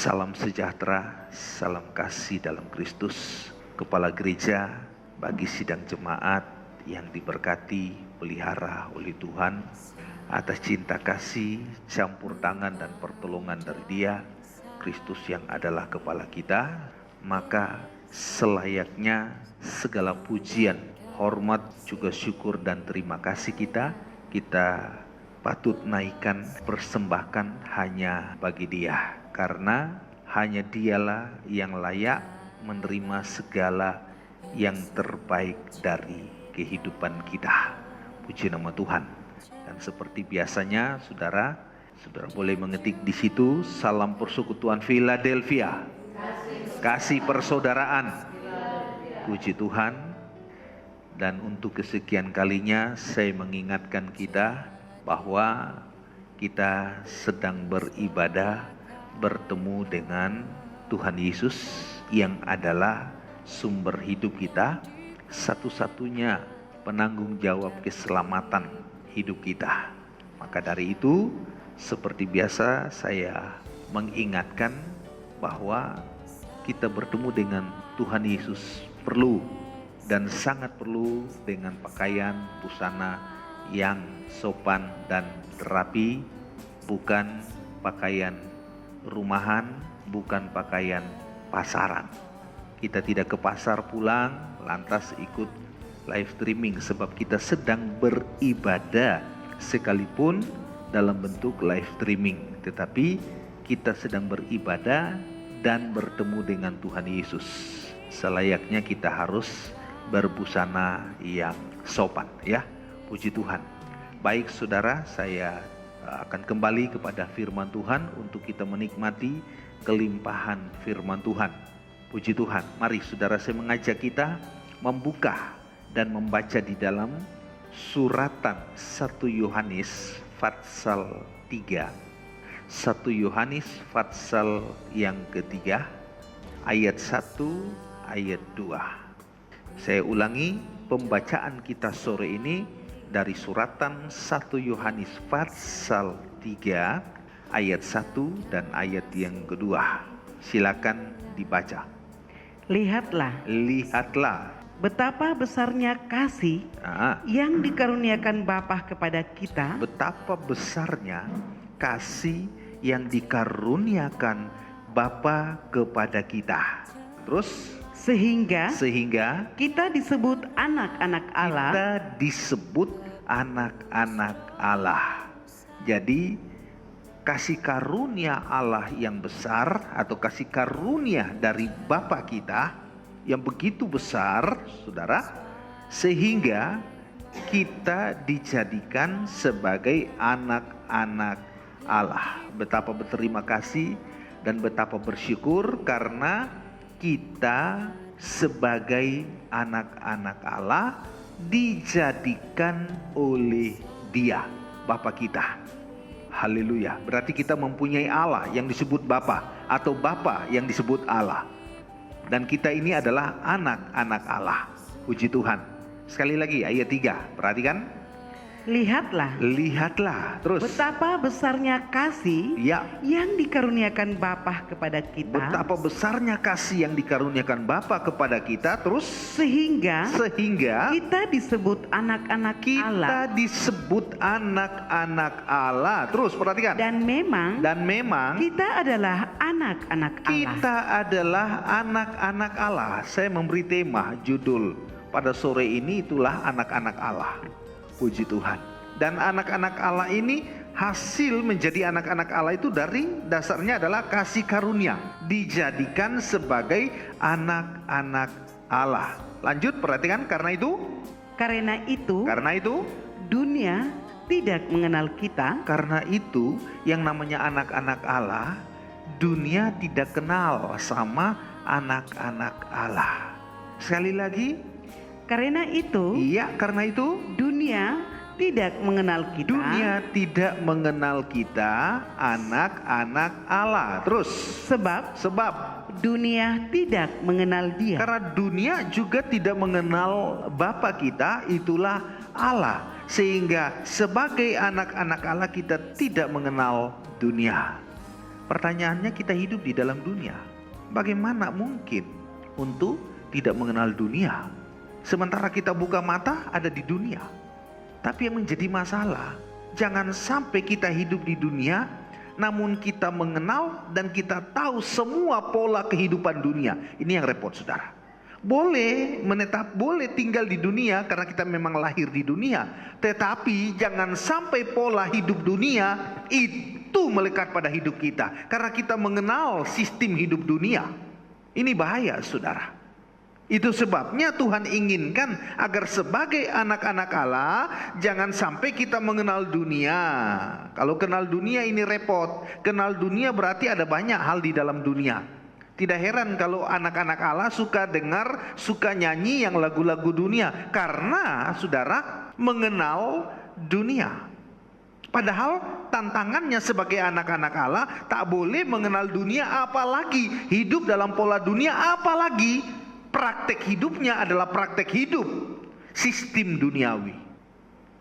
Salam sejahtera, salam kasih dalam Kristus. Kepala Gereja bagi sidang jemaat yang diberkati, pelihara oleh Tuhan, atas cinta kasih, campur tangan dan pertolongan dari Dia, Kristus yang adalah kepala kita, maka selayaknya segala pujian, hormat, juga syukur dan terima kasih kita patut naikkan, persembahkan hanya bagi Dia. Karena hanya Dialah yang layak menerima segala yang terbaik dari kehidupan kita. Puji nama Tuhan. Dan seperti biasanya, saudara boleh mengetik di situ, salam persekutuan Philadelphia, kasih persaudaraan. Puji Tuhan. Dan untuk kesekian kalinya saya mengingatkan kita bahwa kita sedang beribadah, bertemu dengan Tuhan Yesus yang adalah sumber hidup kita, satu-satunya penanggung jawab keselamatan hidup kita. Maka dari itu, seperti biasa saya mengingatkan bahwa kita bertemu dengan Tuhan Yesus perlu dan sangat perlu dengan pakaian busana yang sopan dan rapi, bukan pakaian rumahan, bukan pakaian pasaran. Kita tidak ke pasar pulang lantas ikut live streaming, sebab kita sedang beribadah sekalipun dalam bentuk live streaming, tetapi kita sedang beribadah dan bertemu dengan Tuhan Yesus. Selayaknya kita harus berbusana yang sopan, ya. Puji Tuhan. Baik saudara, saya akan kembali kepada firman Tuhan untuk kita menikmati kelimpahan firman Tuhan. Puji Tuhan. Mari saudara, saya mengajak kita membuka dan membaca di dalam suratan 1 Yohanes pasal 3. 1 Yohanes pasal yang ketiga, ayat 1, ayat 2. Saya ulangi pembacaan kita sore ini dari suratan 1 Yohanes pasal 3 ayat 1 dan ayat yang kedua. Silakan dibaca. Lihatlah betapa besarnya kasih yang dikaruniakan Bapa kepada kita. Betapa besarnya kasih yang dikaruniakan Bapa kepada kita. Terus Sehingga kita disebut anak-anak Allah. Kita disebut anak-anak Allah. Jadi kasih karunia Allah yang besar, atau kasih karunia dari Bapa kita yang begitu besar, saudara, sehingga kita dijadikan sebagai anak-anak Allah. Betapa berterima kasih dan betapa bersyukur karena kita sebagai anak-anak Allah dijadikan oleh Dia, Bapa kita. Haleluya. Berarti kita mempunyai Allah yang disebut Bapa, atau Bapa yang disebut Allah. Dan kita ini adalah anak-anak Allah. Puji Tuhan. Sekali lagi ayat 3. Perhatikan. Lihatlah. Terus. Betapa besarnya kasih yang dikaruniakan Bapa kepada kita. Betapa besarnya kasih yang dikaruniakan Bapa kepada kita. Terus. Sehingga kita disebut anak-anak Allah. Kita disebut anak-anak Allah. Terus perhatikan. Dan memang kita adalah anak-anak Allah. Kita adalah anak-anak Allah. Saya memberi tema judul pada sore ini, itulah anak-anak Allah. Puji Tuhan. Dan anak-anak Allah ini, hasil menjadi anak-anak Allah itu dari dasarnya adalah kasih karunia, dijadikan sebagai anak-anak Allah. Lanjut, perhatikan. Karena itu dunia tidak mengenal kita. Karena itu yang namanya anak-anak Allah, dunia tidak kenal sama anak-anak Allah. Sekali lagi. Karena itu dunia tidak mengenal kita. Dunia tidak mengenal kita, anak-anak Allah. Terus. Sebab dunia tidak mengenal Dia. Karena dunia juga tidak mengenal Bapa kita, itulah Allah. Sehingga sebagai anak-anak Allah kita tidak mengenal dunia. Pertanyaannya, kita hidup di dalam dunia. Bagaimana mungkin untuk tidak mengenal dunia? Sementara kita buka mata ada di dunia. Tapi yang menjadi masalah, jangan sampai kita hidup di dunia, namun kita mengenal dan kita tahu semua pola kehidupan dunia. Ini yang repot, saudara. Boleh boleh tinggal di dunia karena kita memang lahir di dunia. Tetapi jangan sampai pola hidup dunia itu melekat pada hidup kita. Karena kita mengenal sistem hidup dunia. Ini bahaya, saudara. Itu sebabnya Tuhan inginkan agar sebagai anak-anak Allah jangan sampai kita mengenal dunia. Kalau kenal dunia ini repot. Kenal dunia berarti ada banyak hal di dalam dunia. Tidak heran kalau anak-anak Allah suka dengar, suka nyanyi yang lagu-lagu dunia. Karena saudara mengenal dunia. Padahal tantangannya sebagai anak-anak Allah tak boleh mengenal dunia, apalagi hidup dalam pola dunia, apalagi praktek hidupnya adalah praktek hidup sistem duniawi.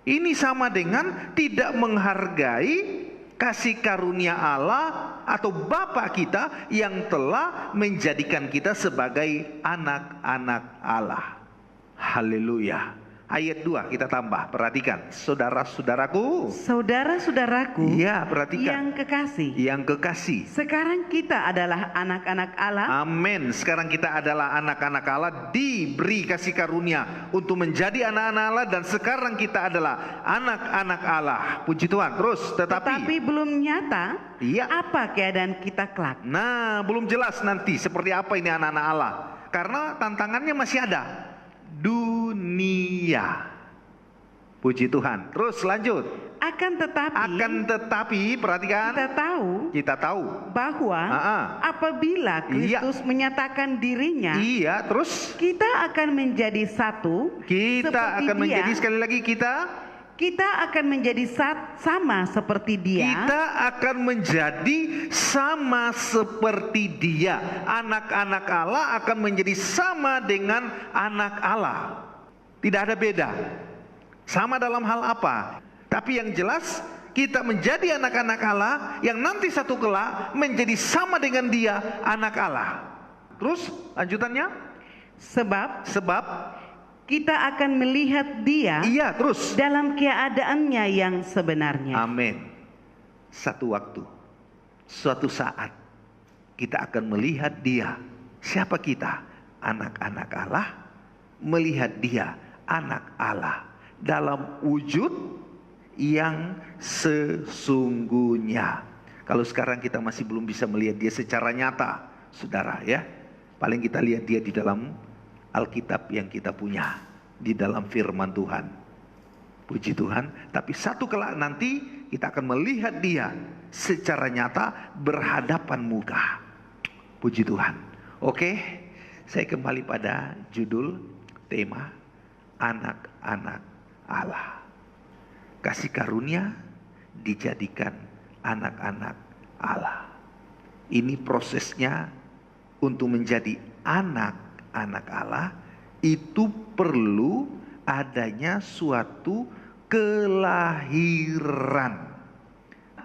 Ini sama dengan tidak menghargai kasih karunia Allah atau Bapa kita yang telah menjadikan kita sebagai anak-anak Allah. Haleluya. Ayat 2 kita tambah, perhatikan. Saudara-saudaraku. Saudara-saudaraku. Ya, perhatikan. Yang kekasih. Sekarang kita adalah anak-anak Allah. Amin. Sekarang kita adalah anak-anak Allah, diberi kasih karunia untuk menjadi anak-anak Allah, dan sekarang kita adalah anak-anak Allah. Puji Tuhan. Terus, tetapi belum nyata. Iya. Apa keadaan kita kelak? Nah, belum jelas nanti seperti apa ini anak-anak Allah. Karena tantangannya masih ada. Dunia. Puji Tuhan. Terus lanjut. Akan tetapi perhatikan. Kita tahu bahwa apabila Kristus menyatakan dirinya, terus kita akan menjadi satu. Kita akan menjadi, sekali lagi, kita akan menjadi sama seperti Dia. Kita akan menjadi sama seperti Dia. Anak-anak Allah akan menjadi sama dengan anak Allah. Tidak ada beda. Sama dalam hal apa? Tapi yang jelas kita menjadi anak-anak Allah yang nanti satu kelak menjadi sama dengan Dia, anak Allah. Terus lanjutannya? Sebab kita akan melihat Dia terus dalam keadaannya yang sebenarnya. Amin. Satu waktu, suatu saat kita akan melihat Dia. Siapa kita? Anak-anak Allah. Melihat Dia, anak Allah, dalam wujud yang sesungguhnya. Kalau sekarang kita masih belum bisa melihat Dia secara nyata, saudara, ya. Paling kita lihat Dia di dalam Alkitab yang kita punya, di dalam firman Tuhan. Puji Tuhan. Tapi satu kelak nanti kita akan melihat Dia secara nyata, berhadapan muka. Puji Tuhan. Oke, saya kembali pada judul tema anak-anak Allah. Kasih karunia dijadikan anak-anak Allah. Ini prosesnya untuk menjadi anak-anak Allah. Itu perlu adanya suatu kelahiran.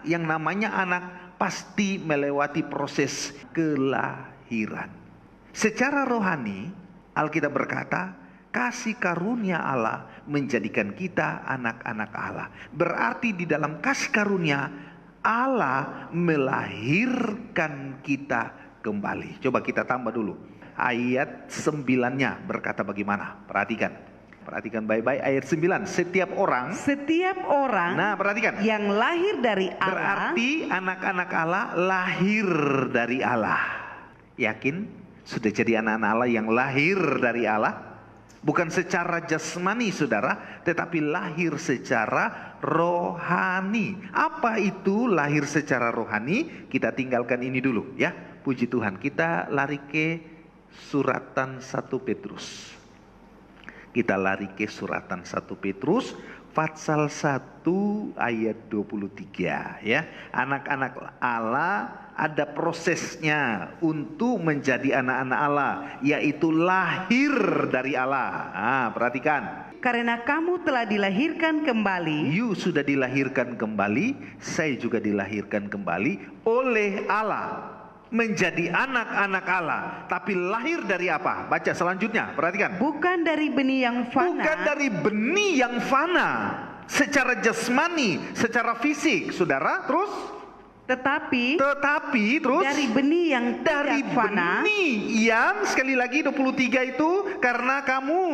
Yang namanya anak pasti melewati proses kelahiran. Secara rohani, Alkitab berkata, kasih karunia Allah menjadikan kita anak-anak Allah. Berarti di dalam kasih karunia Allah melahirkan kita kembali. Coba kita tambah dulu. Ayat 9-nya berkata bagaimana? Perhatikan baik-baik ayat 9. Setiap orang nah perhatikan, yang lahir dari Allah, berarti anak-anak Allah lahir dari Allah. Yakin sudah jadi anak-anak Allah yang lahir dari Allah? Bukan secara jasmani, saudara, tetapi lahir secara rohani. Apa itu lahir secara rohani? Kita tinggalkan ini dulu, ya. Puji Tuhan. Kita lari ke suratan 1 Petrus. Kita lari ke suratan 1 Petrus pasal 1 ayat 23, ya. Anak-anak Allah ada prosesnya untuk menjadi anak-anak Allah, yaitu lahir dari Allah. Perhatikan. Karena kamu telah dilahirkan kembali. You sudah dilahirkan kembali, saya juga dilahirkan kembali oleh Allah. Menjadi anak-anak Allah. Tapi lahir dari apa? Baca selanjutnya, perhatikan. Bukan dari benih yang fana. Bukan dari benih yang fana. Secara jasmani, secara fisik, saudara. Terus? Tetapi terus dari benih yang dari tidak fana. Benih yang, sekali lagi 23 itu, karena kamu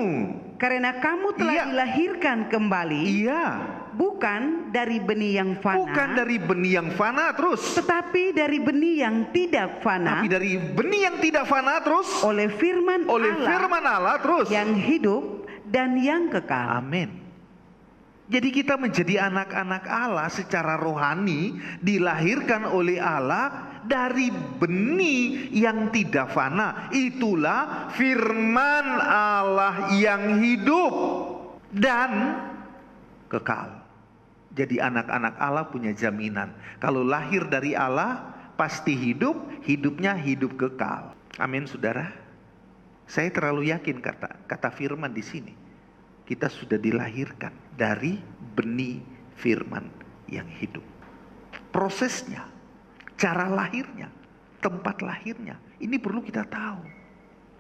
telah dilahirkan kembali. Iya. Bukan dari benih yang fana. Bukan dari benih yang fana, terus. Tetapi dari benih yang tidak fana. Tapi dari benih yang tidak fana, terus. Oleh firman Allah, terus. Yang hidup dan yang kekal. Amin. Jadi kita menjadi anak-anak Allah secara rohani, dilahirkan oleh Allah dari benih yang tidak fana. Itulah firman Allah yang hidup dan kekal. Jadi anak-anak Allah punya jaminan. Kalau lahir dari Allah, pasti hidup, hidupnya hidup kekal. Amin, saudara. Saya terlalu yakin kata firman di sini. Kita sudah dilahirkan dari benih firman yang hidup. Prosesnya, cara lahirnya, tempat lahirnya, ini perlu kita tahu.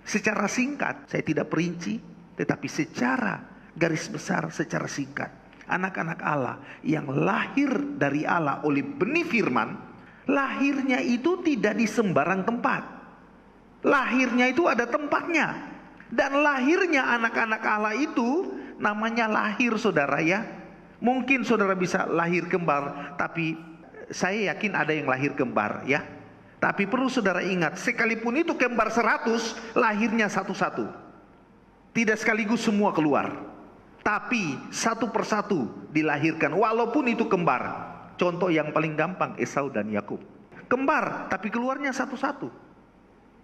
Secara singkat, saya tidak perinci, tetapi secara garis besar, secara singkat, anak-anak Allah yang lahir dari Allah oleh benih firman, lahirnya itu tidak di sembarang tempat. Lahirnya itu ada tempatnya. Dan lahirnya anak-anak Allah itu namanya lahir, saudara ya. Mungkin saudara bisa lahir kembar, tapi saya yakin ada yang lahir kembar ya. Tapi perlu saudara ingat, sekalipun itu kembar 100, lahirnya satu-satu. Tidak sekaligus semua keluar. Tapi satu persatu dilahirkan, walaupun itu kembar. Contoh yang paling gampang, Esau dan Yakub. Kembar, tapi keluarnya satu-satu.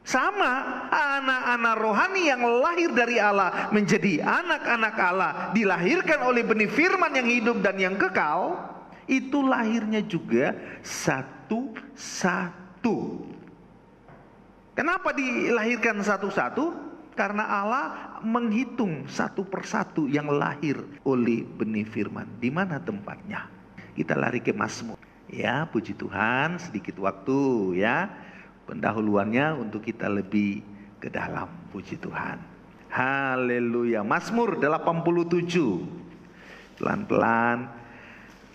Sama anak-anak rohani yang lahir dari Allah menjadi anak-anak Allah, dilahirkan oleh benih firman yang hidup dan yang kekal, itu lahirnya juga satu-satu. Kenapa dilahirkan satu-satu? Karena Allah menghitung satu persatu yang lahir oleh benih firman. Di mana tempatnya? Kita lari ke Mazmur. Ya, puji Tuhan, sedikit waktu ya. Pendahuluannya untuk kita lebih ke dalam, puji Tuhan. Haleluya. Mazmur 87. Pelan-pelan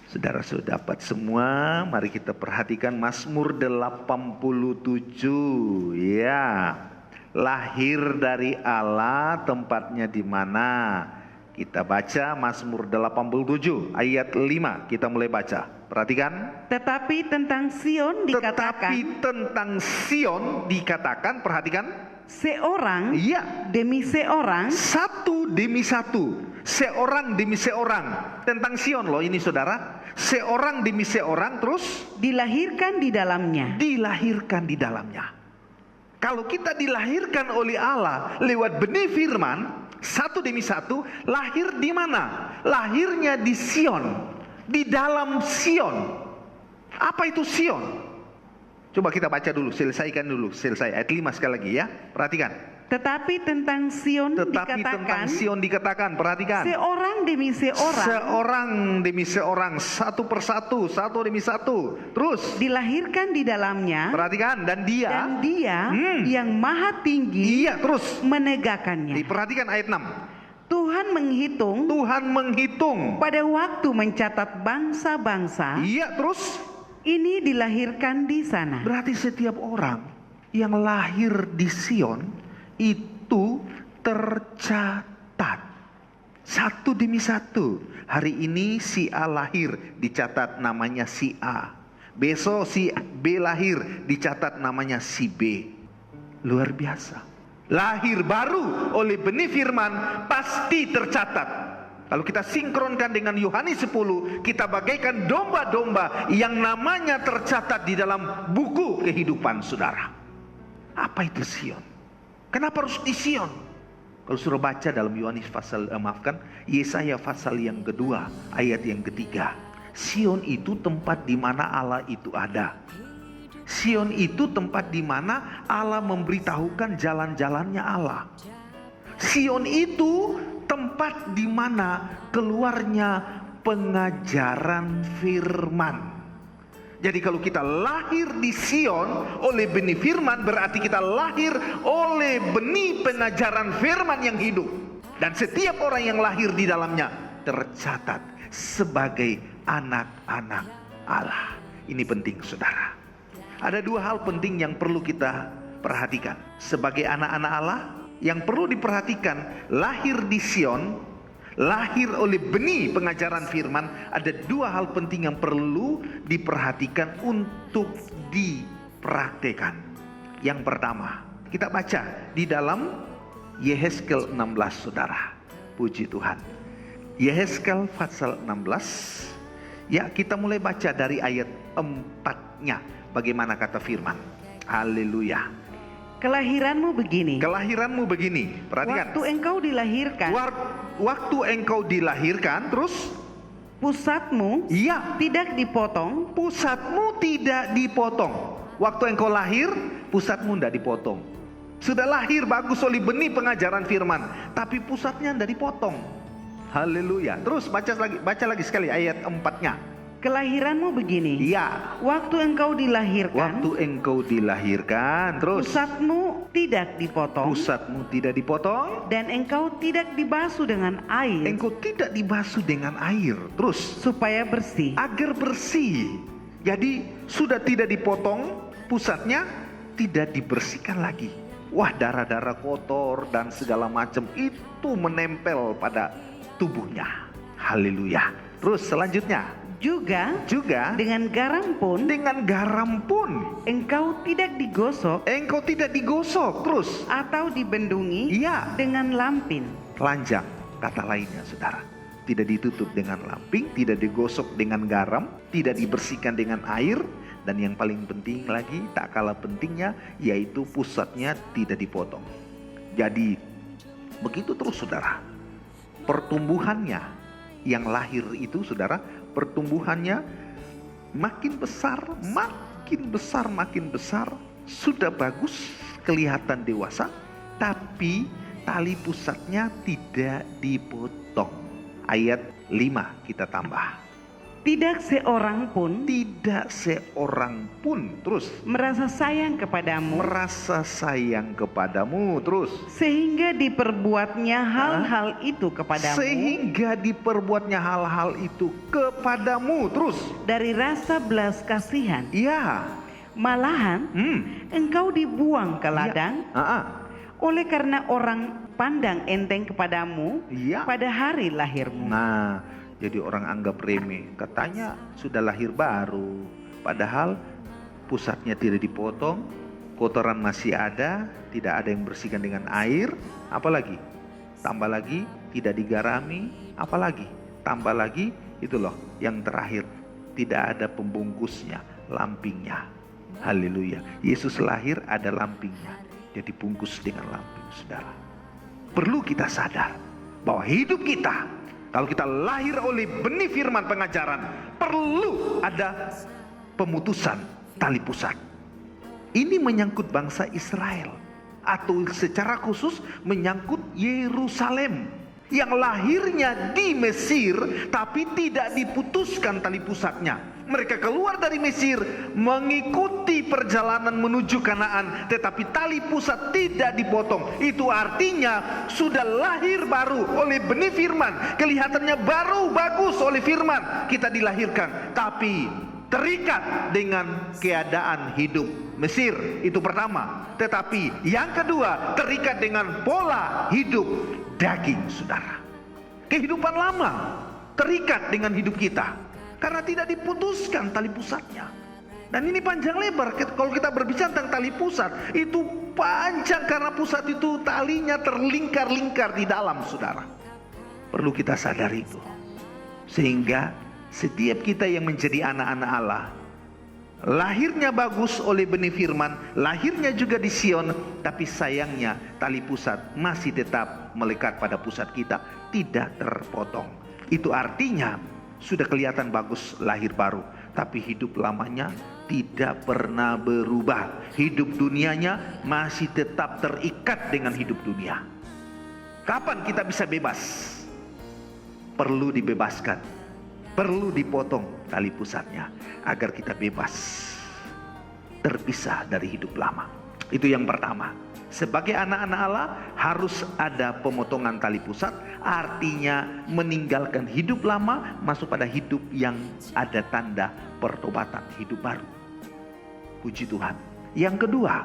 saudara sudah dapat semua. Mari kita perhatikan Mazmur 87. Ya. Lahir dari Allah, tempatnya di mana? Kita baca Mazmur 87 ayat 5. Kita mulai baca. Perhatikan. Tetapi tentang Sion dikatakan. Perhatikan. Seorang demi seorang. Satu demi satu. Seorang demi seorang. Tentang Sion loh ini saudara. Seorang demi seorang, terus dilahirkan di dalamnya. Dilahirkan di dalamnya. Kalau kita dilahirkan oleh Allah lewat benih firman, satu demi satu, lahir di mana? Lahirnya di Sion. Di dalam Sion. Apa itu Sion? Coba kita baca dulu, selesai ayat 5 sekali lagi ya. Perhatikan. Tetapi tentang Sion dikatakan, perhatikan. Seorang demi seorang. Seorang demi seorang, satu persatu, satu demi satu. Terus dilahirkan di dalamnya. Perhatikan, dan dia yang maha tinggi terus menegakkannya. Perhatikan ayat 6. Tuhan menghitung pada waktu mencatat bangsa-bangsa. Terus ini dilahirkan di sana. Berarti setiap orang yang lahir di Sion itu tercatat satu demi satu. Hari ini si A lahir, dicatat namanya si A. Besok si B lahir, dicatat namanya si B. Luar biasa. Lahir baru oleh benih firman pasti tercatat. Kalau kita sinkronkan dengan Yohanes 10, kita bagaikan domba-domba yang namanya tercatat di dalam buku kehidupan saudara. Apa itu Sion? Kenapa harus di Sion? Kalau suruh baca dalam Yesaya pasal yang kedua, ayat yang ketiga. Sion itu tempat di mana Allah itu ada. Sion itu tempat di mana Allah memberitahukan jalan-jalannya Allah. Sion itu tempat di mana keluarnya pengajaran firman. Jadi kalau kita lahir di Sion oleh benih firman, berarti kita lahir oleh benih pengajaran firman yang hidup. Dan setiap orang yang lahir di dalamnya tercatat sebagai anak-anak Allah. Ini penting, saudara. Ada dua hal penting yang perlu kita perhatikan. Sebagai anak-anak Allah, yang perlu diperhatikan, lahir di Sion, lahir oleh benih pengajaran firman, ada dua hal penting yang perlu diperhatikan untuk dipraktekan. Yang pertama, kita baca di dalam Yehezkel 16, saudara. Puji Tuhan. Yehezkel pasal 16. Ya, kita mulai baca dari ayat 4-nya. Bagaimana kata firman? Haleluya. Kelahiranmu begini. Kelahiranmu begini. Perhatikan. Waktu engkau dilahirkan. Waktu engkau dilahirkan, terus Pusatmu iya, tidak dipotong. pusatmu tidak dipotong. Waktu engkau lahir, pusatmu tidak dipotong. Sudah lahir bagus oleh benih pengajaran firman, tapi pusatnya tidak dipotong. Haleluya. Terus baca lagi sekali ayat 4-nya. Kelahiranmu begini. Iya. Waktu engkau dilahirkan. Waktu engkau dilahirkan, terus Pusatmu tidak dipotong. pusatmu tidak dipotong. Dan engkau tidak dibasuh dengan air. Engkau tidak dibasuh dengan air. Terus Supaya bersih. agar bersih. Jadi sudah tidak dipotong, pusatnya tidak dibersihkan lagi. Wah, darah-darah kotor dan segala macam itu menempel pada tubuhnya. Haleluya. Terus selanjutnya Juga dengan garam pun engkau tidak digosok engkau tidak digosok. Terus atau dibendungi iya, dengan lampin. telanjang kata lainnya, saudara. Tidak ditutup dengan lamping, tidak digosok dengan garam, tidak dibersihkan dengan air, dan yang paling penting lagi, tak kalah pentingnya, yaitu pusatnya tidak dipotong. Jadi begitu terus, saudara. Pertumbuhannya yang lahir itu, saudara, pertumbuhannya makin besar, makin besar, sudah bagus, kelihatan dewasa, tapi tali pusatnya tidak dipotong. Ayat 5 kita tambah. Tidak seorang pun Terus merasa sayang kepadamu, terus sehingga diperbuatnya hal-hal itu kepadamu, terus dari rasa belas kasihan. iya, Malahan engkau dibuang ke ladang oleh karena orang pandang enteng kepadamu iya. pada hari lahirmu. Nah, jadi orang anggap remeh, katanya sudah lahir baru, padahal pusatnya tidak dipotong, kotoran masih ada, tidak ada yang bersihkan dengan air, apalagi tambah lagi tidak digarami, apalagi tambah lagi itu loh yang terakhir, tidak ada pembungkusnya, lampingnya. Haleluya. Yesus lahir ada lampingnya, dia dibungkus dengan lamping, saudara. Perlu kita sadar bahwa hidup kita, kalau kita lahir oleh benih firman pengajaran, perlu ada pemutusan tali pusat. Ini menyangkut bangsa Israel, atau secara khusus menyangkut Yerusalem yang lahirnya di Mesir, tapi tidak diputuskan tali pusatnya. Mereka keluar dari Mesir mengikuti perjalanan menuju Kanaan, tetapi tali pusat tidak dipotong. Itu artinya sudah lahir baru oleh benih firman, kelihatannya baru bagus oleh firman, kita dilahirkan, tapi terikat dengan keadaan hidup Mesir. Itu pertama. Tetapi yang kedua, terikat dengan pola hidup daging, saudara. Kehidupan lama terikat dengan hidup kita karena tidak diputuskan tali pusatnya. Dan ini panjang lebar. Kalau kita berbicara tentang tali pusat, itu panjang karena pusat itu talinya terlingkar-lingkar di dalam, saudara. Perlu kita sadari itu. Sehingga setiap kita yang menjadi anak-anak Allah, lahirnya bagus oleh benih firman, lahirnya juga di Sion, tapi sayangnya tali pusat masih tetap melekat pada pusat kita, tidak terpotong. Itu artinya sudah kelihatan bagus lahir baru, tapi hidup lamanya tidak pernah berubah. Hidup dunianya masih tetap terikat dengan hidup dunia. Kapan kita bisa bebas? Perlu dibebaskan, perlu dipotong tali pusatnya agar kita bebas, terpisah dari hidup lama. Itu yang pertama. Sebagai anak-anak Allah harus ada pemotongan tali pusat, artinya meninggalkan hidup lama, masuk pada hidup yang ada tanda pertobatan, hidup baru. Puji Tuhan. Yang kedua,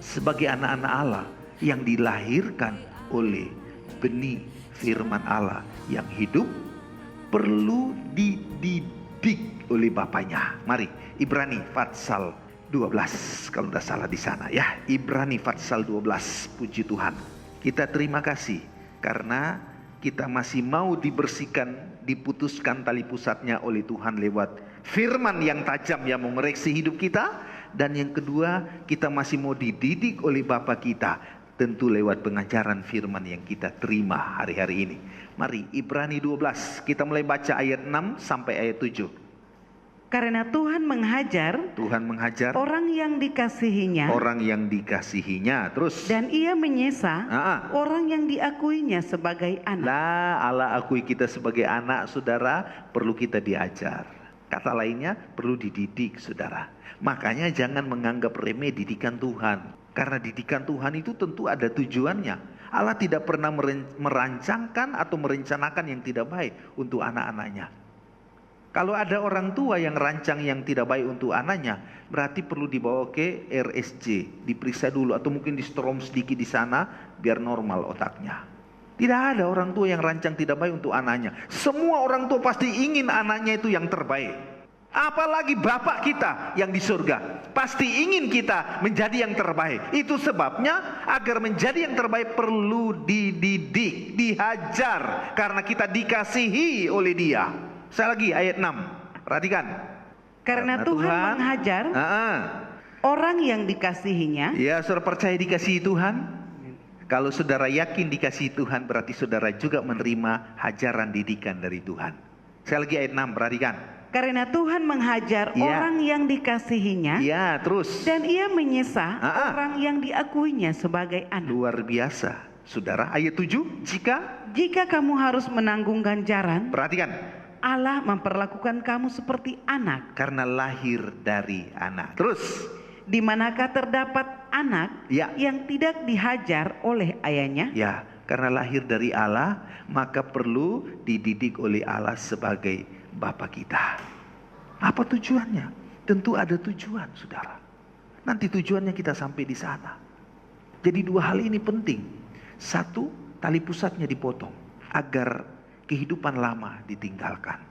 sebagai anak-anak Allah yang dilahirkan oleh benih firman Allah yang hidup, perlu dididik oleh bapaknya. Mari, Ibrani pasal 12 kalau tidak salah di sana ya. Ibrani pasal 12. Puji Tuhan. Kita terima kasih karena kita masih mau dibersihkan, diputuskan tali pusatnya oleh Tuhan lewat firman yang tajam yang mengoreksi hidup kita. Dan yang kedua, kita masih mau dididik oleh Bapa kita, tentu lewat pengajaran firman yang kita terima hari-hari ini. Mari, Ibrani 12, kita mulai baca ayat 6 sampai ayat 7. Karena Tuhan menghajar orang yang dikasihinya, terus, dan Ia menyesa orang yang diakuinya sebagai anak. Lah, Allah akui kita sebagai anak, saudara, perlu kita diajar. Kata lainnya, perlu dididik, saudara. Makanya jangan menganggap remeh didikan Tuhan, karena didikan Tuhan itu tentu ada tujuannya. Allah tidak pernah merancangkan atau merencanakan yang tidak baik untuk anak-anaknya. Kalau ada orang tua yang rancang yang tidak baik untuk anaknya, berarti perlu dibawa ke RSJ, diperiksa dulu, atau mungkin di strom sedikit di sana biar normal otaknya. Tidak ada orang tua yang rancang tidak baik untuk anaknya. Semua orang tua pasti ingin anaknya itu yang terbaik. Apalagi Bapak kita yang di surga, pasti ingin kita menjadi yang terbaik. Itu sebabnya agar menjadi yang terbaik perlu dididik, dihajar, karena kita dikasihi oleh Dia. Saya lagi ayat 6, perhatikan. Karena Tuhan menghajar orang yang dikasihinya. Ya, saudara percaya dikasihi Tuhan? Kalau saudara yakin dikasihi Tuhan, berarti saudara juga menerima hajaran didikan dari Tuhan. Saya lagi ayat 6, perhatikan. Karena Tuhan menghajar orang yang dikasihinya, terus, dan Ia menyesa orang yang diakuinya sebagai anak. Luar biasa, saudara. Ayat 7, jika kamu harus menanggung ganjaran, perhatikan, Allah memperlakukan kamu seperti anak. Karena lahir dari anak. Terus, di manakah terdapat anak yang tidak dihajar oleh ayahnya? Ya, karena lahir dari Allah, maka perlu dididik oleh Allah sebagai Bapa kita. Apa tujuannya? Tentu ada tujuan, saudara. Nanti tujuannya kita sampai di sana. Jadi dua hal ini penting. Satu, tali pusatnya dipotong agar kehidupan lama ditinggalkan.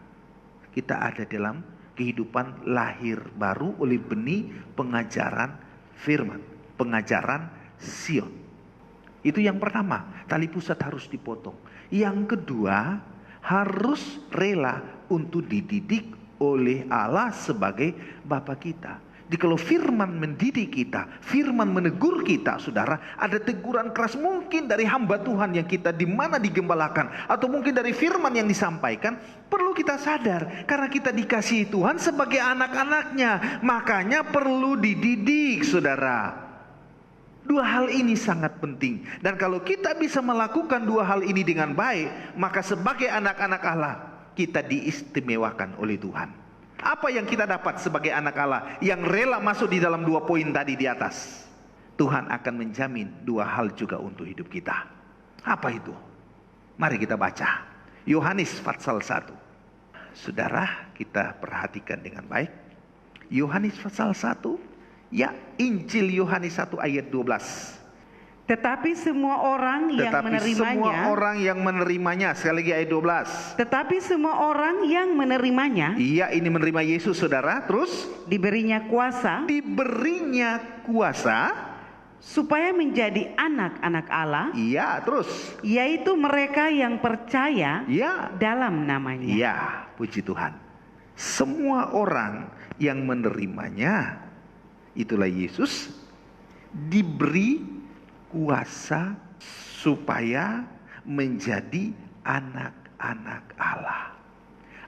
Kita ada dalam kehidupan lahir baru oleh benih pengajaran firman, pengajaran Sion. Itu yang pertama, tali pusat harus dipotong. Yang kedua, harus rela untuk dididik oleh Allah sebagai Bapa kita. Jadi kalau firman mendidik kita, firman menegur kita, saudara, ada teguran keras mungkin dari hamba Tuhan yang kita di mana digembalakan, atau mungkin dari firman yang disampaikan, perlu kita sadar karena kita dikasihi Tuhan sebagai anak-anaknya, makanya perlu dididik, saudara. Dua hal ini sangat penting, dan kalau kita bisa melakukan dua hal ini dengan baik, maka sebagai anak-anak Allah kita diistimewakan oleh Tuhan. Apa yang kita dapat sebagai anak Allah yang rela masuk di dalam dua poin tadi di atas? Tuhan akan menjamin dua hal juga untuk hidup kita. Apa itu? Mari kita baca Yohanes pasal 1. Saudara, kita perhatikan dengan baik. Yohanes pasal 1. Ya, Injil Yohanes 1 ayat 12. Tetapi semua orang yang menerimanya, sekali lagi ayat 12. Tetapi semua orang yang menerimanya, iya, ini menerima Yesus, saudara. Terus, diberinya kuasa supaya menjadi anak-anak Allah. Iya, terus, yaitu mereka yang percaya dalam namanya. Iya, puji Tuhan. Semua orang yang menerimanya, itulah Yesus, diberi kuasa supaya menjadi anak-anak Allah.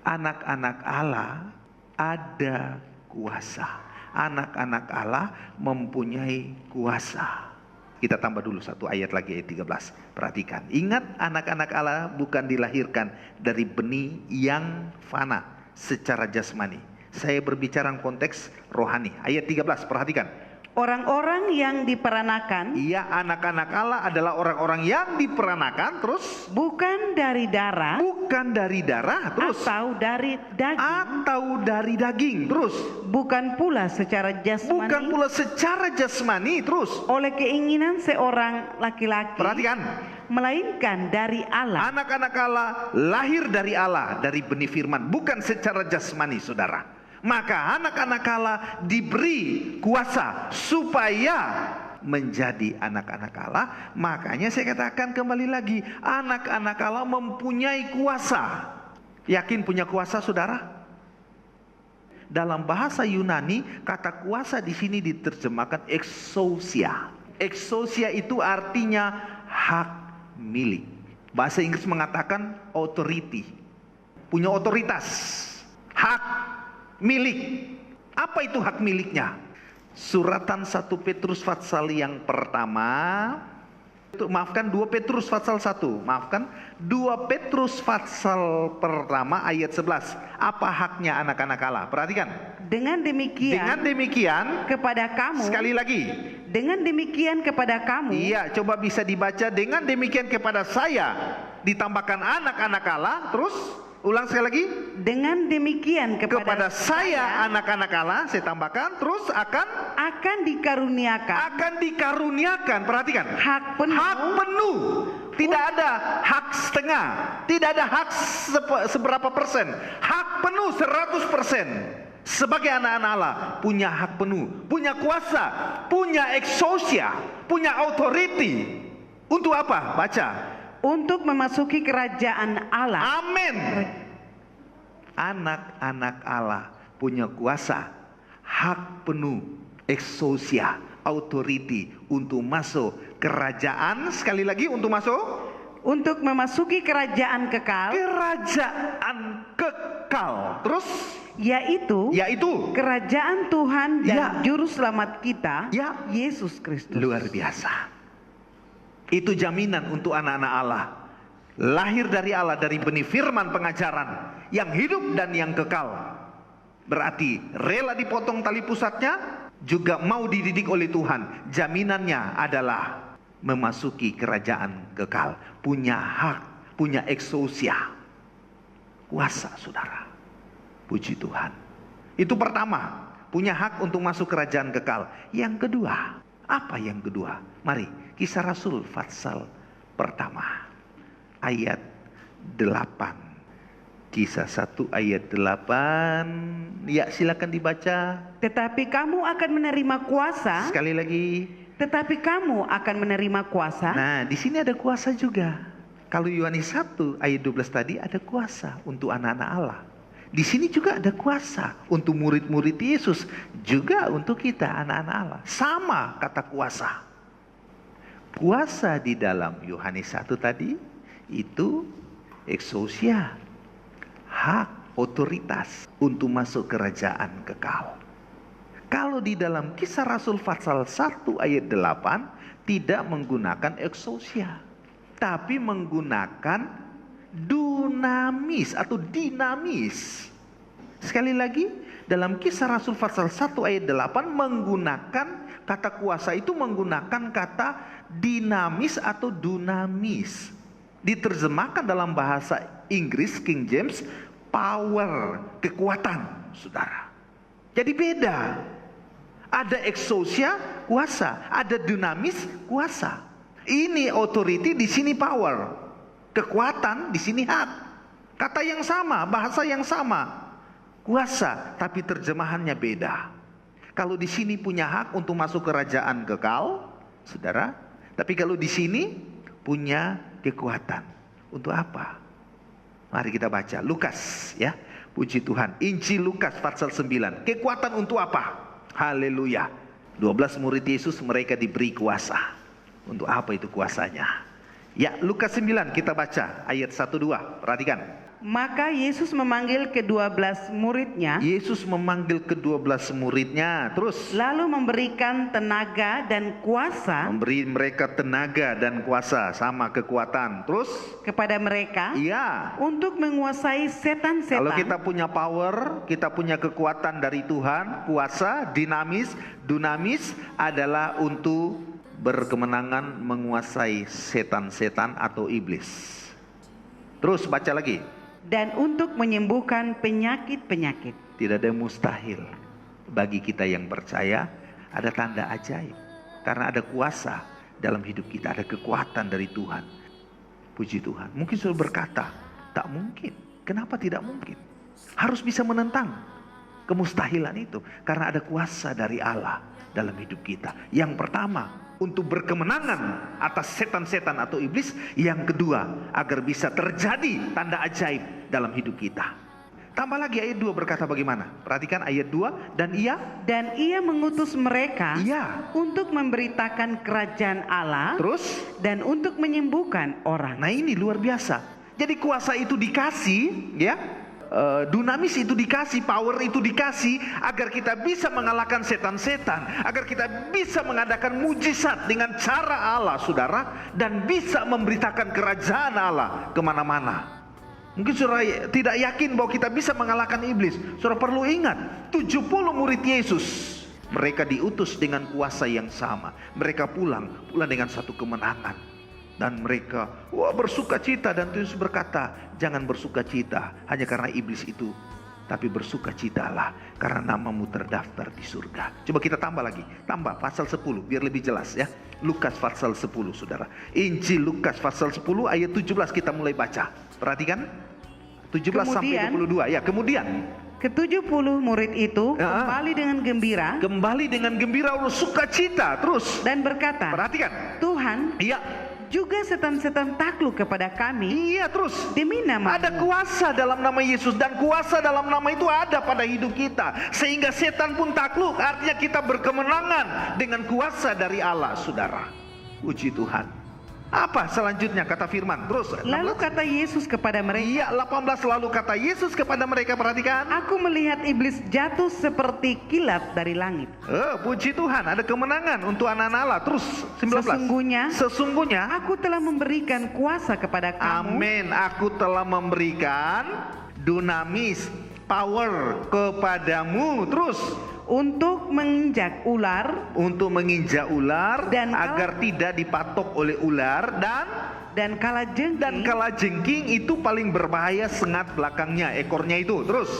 Anak-anak Allah ada kuasa. Anak-anak Allah mempunyai kuasa. Kita tambah dulu satu ayat lagi, ayat 13. Perhatikan. Ingat, anak-anak Allah bukan dilahirkan dari benih yang fana secara jasmani. Saya berbicara konteks rohani. Ayat 13, perhatikan. Orang-orang yang diperanakan, iya, anak-anak Allah adalah orang-orang yang diperanakan, terus bukan dari darah, terus atau dari daging, terus bukan pula secara jasmani, terus oleh keinginan seorang laki-laki, perhatikan, melainkan dari Allah. Anak-anak Allah lahir dari Allah, dari benih firman, bukan secara jasmani, saudara. Maka anak-anak Allah diberi kuasa supaya menjadi anak-anak Allah. Makanya saya katakan kembali lagi, anak-anak Allah mempunyai kuasa. Yakin punya kuasa, saudara? Dalam bahasa Yunani, kata kuasa di sini diterjemahkan exousia. Exousia itu artinya hak milik. Bahasa Inggris mengatakan authority, punya otoritas, hak milik. Apa itu hak miliknya? Suratan 1 Petrus pasal yang pertama, 2 Petrus pasal 1, 2 Petrus pasal pertama ayat 11. Apa haknya anak-anak Allah? Perhatikan. Dengan demikian kepada kamu. Sekali lagi. Dengan demikian kepada kamu. Iya, coba bisa dibaca. Dengan demikian kepada saya, ditambahkan anak-anak Allah, terus ulang sekali lagi. Dengan demikian kepada saya anak-anak Allah, saya tambahkan, terus akan dikaruniakan. Perhatikan. Hak penuh. Tidak ada hak setengah, tidak ada hak seberapa persen. Hak penuh 100%. Sebagai anak-anak Allah punya hak penuh, punya kuasa, punya exousia, punya authority. Untuk apa? Baca. Untuk memasuki kerajaan Allah. Amin. Anak-anak Allah punya kuasa, hak penuh, exousia, authority untuk masuk kerajaan. Sekali lagi, untuk masuk, untuk memasuki kerajaan kekal. Kerajaan kekal. Terus yaitu kerajaan Tuhan dan juru selamat kita, Yesus Kristus. Luar biasa. Itu jaminan untuk anak-anak Allah. Lahir dari Allah, dari benih firman pengajaran yang hidup dan yang kekal. Berarti rela dipotong tali pusatnya, juga mau dididik oleh Tuhan. Jaminannya adalah memasuki kerajaan kekal. Punya hak, punya exousia, kuasa, saudara. Puji Tuhan. Itu pertama, punya hak untuk masuk kerajaan kekal. Yang kedua, apa yang kedua? Mari, Kisah Rasul pasal pertama ayat 8. Kisah 1 ayat 8. Ya, silakan dibaca. Tetapi kamu akan menerima kuasa. Sekali lagi. Tetapi kamu akan menerima kuasa. Nah, di sini ada kuasa juga. Kalau Yohanes 1 ayat 12 tadi ada kuasa untuk anak-anak Allah. Di sini juga ada kuasa untuk murid-murid Yesus, juga untuk kita anak-anak Allah. Sama kata kuasa. Kuasa di dalam Yohanes 1 tadi itu exousia, hak, otoritas untuk masuk kerajaan kekal. Kalau di dalam Kisah Rasul pasal 1 ayat 8 tidak menggunakan exousia, tapi menggunakan dunamis atau dinamis. Sekali lagi, dalam Kisah Rasul pasal 1 ayat 8 menggunakan kata kuasa itu menggunakan kata dinamis atau dunamis. Diterjemahkan dalam bahasa Inggris King James power, kekuatan, saudara. Jadi beda. Ada exousia, kuasa, ada dunamis, kuasa. Ini authority, di sini power. Kekuatan, di sini hak. Kata yang sama, bahasa yang sama. Kuasa, tapi terjemahannya beda. Kalau di sini punya hak untuk masuk kerajaan kekal, saudara. Tapi kalau di sini punya kekuatan. Untuk apa? Mari kita baca Lukas, ya. Puji Tuhan. Injil Lukas pasal 9. Kekuatan untuk apa? Haleluya. 12 murid Yesus mereka diberi kuasa. Untuk apa itu kuasanya? Ya, Lukas 9 kita baca ayat 1-2. Perhatikan. Maka Yesus memanggil ke-12 muridnya. Yesus memanggil ke-12 muridnya. Terus Lalu memberikan tenaga dan kuasa. Memberi mereka tenaga dan kuasa, sama kekuatan. Terus Kepada mereka. Iya. Untuk menguasai setan-setan. Kalau kita punya power, kita punya kekuatan dari Tuhan, kuasa, dunamis adalah untuk berkemenangan menguasai setan-setan atau iblis. Terus baca lagi. Dan untuk menyembuhkan penyakit-penyakit. Tidak ada yang mustahil bagi kita yang percaya. Ada tanda ajaib karena ada kuasa dalam hidup kita, ada kekuatan dari Tuhan. Puji Tuhan. Mungkin sudah berkata, tak mungkin. Kenapa tidak mungkin? Harus bisa menentang kemustahilan itu karena ada kuasa dari Allah dalam hidup kita. Yang pertama, untuk berkemenangan atas setan-setan atau iblis. Yang kedua, agar bisa terjadi tanda ajaib dalam hidup kita. Tambah lagi ayat 2 berkata bagaimana? Perhatikan ayat 2. Dan ia mengutus mereka. Iya. Untuk memberitakan kerajaan Allah. Terus dan untuk menyembuhkan orang. Nah, ini luar biasa. Jadi kuasa itu dikasih, ya. Dunamis itu dikasih, power itu dikasih agar kita bisa mengalahkan setan-setan, agar kita bisa mengadakan mujizat dengan cara Allah, saudara, dan bisa memberitakan kerajaan Allah kemana-mana. Mungkin saudara tidak yakin bahwa kita bisa mengalahkan iblis. Saudara perlu ingat, 70 murid Yesus, mereka diutus dengan kuasa yang sama. Mereka pulang dengan satu kemenangan. Dan mereka bersuka cita, dan Yesus berkata, jangan bersuka cita hanya karena iblis itu, tapi bersuka citalah karena namamu terdaftar di surga. Coba kita tambah lagi, tambah pasal 10 biar lebih jelas ya. Lukas pasal 10, saudara. Injil Lukas pasal 10 ayat 17 kita mulai baca. Perhatikan 17 sampai 22 ya. Kemudian ke-70 murid itu kembali dengan gembira, sukacita, terus dan berkata, perhatikan, Tuhan, juga setan-setan takluk kepada kami. Iya, terus demi nama. Ada kuasa dalam nama Yesus, dan kuasa dalam nama itu ada pada hidup kita, sehingga setan pun takluk. Artinya kita berkemenangan dengan kuasa dari Allah, saudara. Puji Tuhan. Apa selanjutnya kata firman? Terus 16. Lalu kata Yesus kepada mereka. Iya, 18. Lalu kata Yesus kepada mereka, perhatikan. Aku melihat iblis jatuh seperti kilat dari langit. Puji Tuhan, ada kemenangan untuk anak-anak Allah. Terus 19. Sesungguhnya aku telah memberikan kuasa kepada kamu. Amin. Aku telah memberikan dunamis, power kepadamu. Terus untuk menginjak ular, dan agar tidak dipatok oleh ular, dan kalajengking itu paling berbahaya, sengat belakangnya, ekornya itu. Terus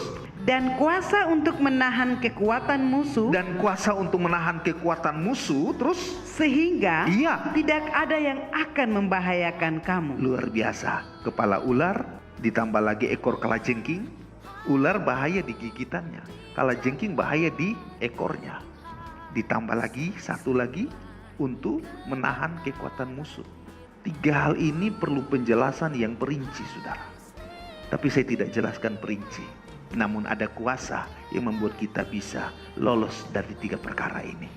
dan kuasa untuk menahan kekuatan musuh, terus sehingga tidak ada yang akan membahayakan kamu. Luar biasa. Kepala ular ditambah lagi ekor kalajengking. Ular bahaya di gigitannya, kalajengking bahaya di ekornya. Ditambah lagi satu lagi untuk menahan kekuatan musuh. 3 hal ini perlu penjelasan yang perinci, saudara. Tapi saya tidak jelaskan perinci. Namun ada kuasa yang membuat kita bisa lolos dari 3 perkara ini.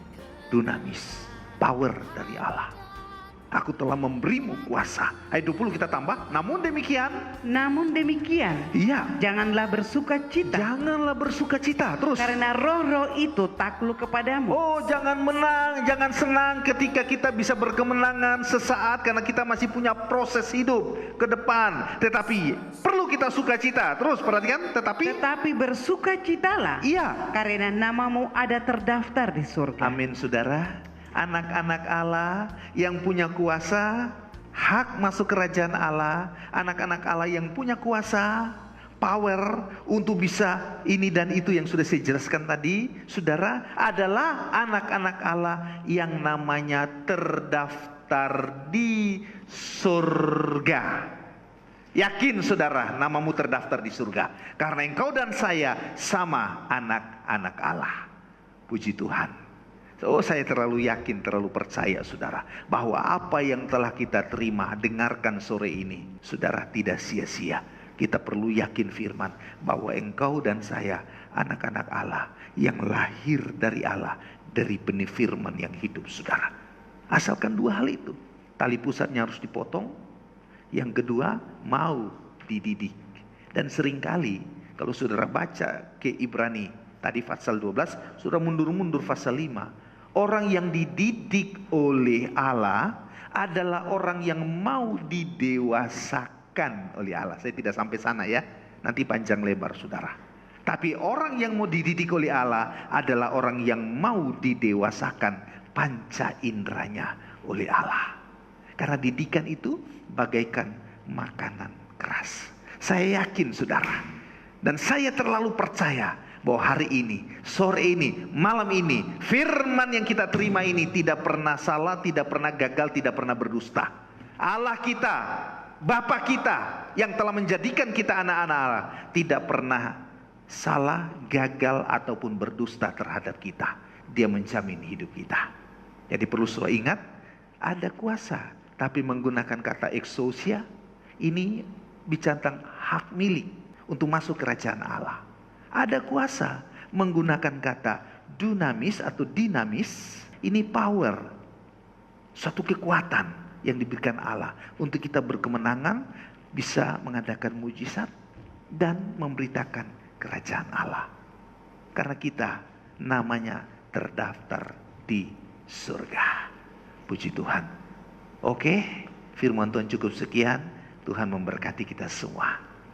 Dunamis, power dari Allah. Aku telah memberimu kuasa. Ayat 20 kita tambah. Namun demikian. Iya. Janganlah bersuka cita. Terus. Karena roh-roh itu takluk kepadamu. Jangan senang ketika kita bisa berkemenangan sesaat karena kita masih punya proses hidup ke depan. Tetapi perlu kita sukacita. Terus perhatikan. Tetapi bersukacitalah. Iya. Karena namamu ada terdaftar di surga. Amin, saudara. Anak-anak Allah yang punya kuasa, hak masuk kerajaan Allah. Anak-anak Allah yang punya kuasa, power untuk bisa ini dan itu yang sudah saya jelaskan tadi, saudara, adalah anak-anak Allah yang namanya terdaftar di surga. Yakin saudara, namamu terdaftar di surga karena engkau dan saya sama anak-anak Allah. Puji Tuhan. Saya terlalu yakin, terlalu percaya, saudara, bahwa apa yang telah kita terima, dengarkan sore ini, saudara, tidak sia-sia. Kita perlu yakin firman bahwa engkau dan saya anak-anak Allah yang lahir dari Allah, dari benih firman yang hidup, saudara. Asalkan 2 hal itu. Tali pusatnya harus dipotong. Yang kedua, mau dididik. Dan seringkali kalau saudara baca ke Ibrani tadi pasal 12, saudara mundur-mundur pasal 5. Orang yang dididik oleh Allah adalah orang yang mau didewasakan oleh Allah. Saya tidak sampai sana ya, nanti panjang lebar saudara. Tapi orang yang mau dididik oleh Allah adalah orang yang mau didewasakan panca inderanya oleh Allah. Karena didikan itu bagaikan makanan keras. Saya yakin saudara, dan saya terlalu percaya bahwa hari ini, sore ini, malam ini, firman yang kita terima ini tidak pernah salah, tidak pernah gagal, tidak pernah berdusta. Allah kita, Bapa kita yang telah menjadikan kita anak-anak Allah, tidak pernah salah, gagal ataupun berdusta terhadap kita. Dia menjamin hidup kita. Jadi perlu saudara ingat, ada kuasa, tapi menggunakan kata exousia ini bicara tentang hak milik untuk masuk kerajaan Allah. Ada kuasa, menggunakan kata dunamis atau dinamis, ini power, suatu kekuatan yang diberikan Allah untuk kita berkemenangan, bisa mengadakan mujizat dan memberitakan kerajaan Allah. Karena kita namanya terdaftar di surga. Puji Tuhan. Oke, firman Tuhan cukup sekian. Tuhan memberkati kita semua.